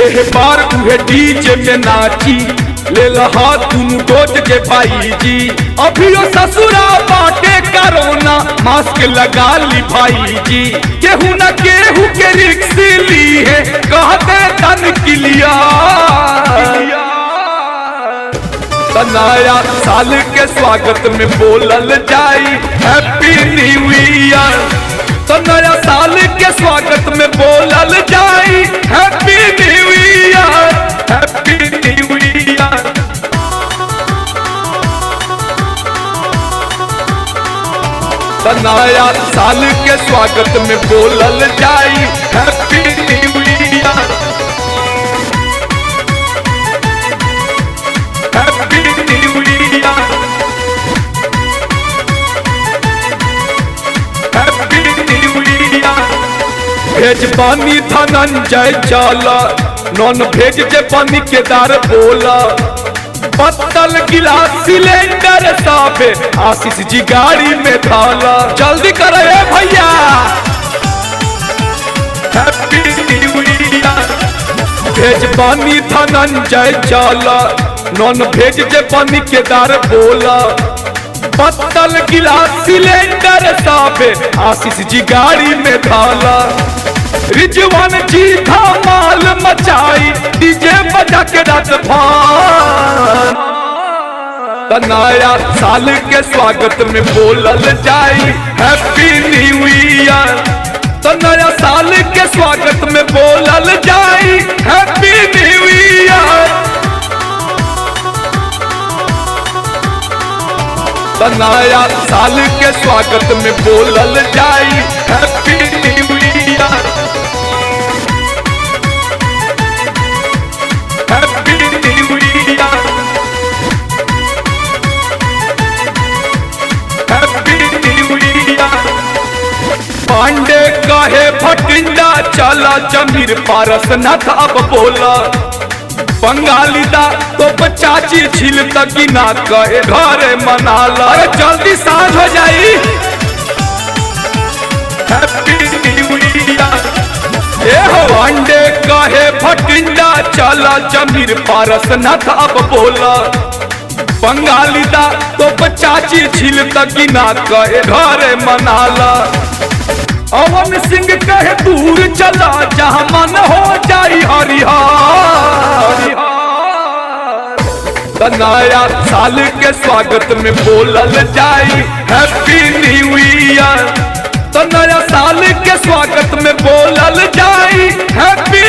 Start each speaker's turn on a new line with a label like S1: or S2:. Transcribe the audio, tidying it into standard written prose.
S1: एह बार उहे डीजे में नाची ले लहा तुम डोज के भाई जी। अभियो ससुरा बाटे करोना मास्क लगा ली भाई जी। केहू न केहू के रिक्स ली है कहते तन किलिया। नया साल के स्वागत में बोलल जाई हैप्पी न्यू ईयर। तो नया साल के स्वागत में बोलल जाई happy new year, happy new year. तो नया साल के स्वागत में बोलल जाई happy new year, happy new year, happy new year. भेज पानी धनंजय चला नॉन भेज जे पानी केदार बोला। पत्तल गिलास सिलेंडर साफे आशीष जी गाड़ी में थाला। जल्दी करे भैया हैप्पी न्यू ईयर। भेज पानी धनंजय चला नॉन भेज जे पानी केदार बोला। पत्तल गिलास सिलेंडर साफे आशीष जी गाड़ी में थाला। रिजवान जी धमाल मचाई डीजे बजा के रात भान। नया साल के स्वागत में बोलल जाई हैप्पी न्यू ईयर। तो नया साल के स्वागत में बोलल जाई हैप्पी न्यू ईयर। तो नया साल के स्वागत में बोलल जाई happy new year, happy new year, happy new year. Pandey कहे भटिंडा चला जमीर पारस न था अब बोला। बंगाली दा तो चाची छिल तकी ना कहे घरे मनाला। अरे जल्दी सांझ हो जाई हैप्पी न्यू ईयर। ए हो अंडे कहे भटिंडा चला जमीर पारस न था अब बोला। बंगाली दा तो चाची छिल तकी ना कहे घरे मनाला। अवन सिंह कहे दूर चला जहां मन हो जाई हरिहर। नया साल के स्वागत में बोलल जाई हैप्पी न्यू ईयर। तो नया साल के स्वागत में बोलल जाई हैप्पी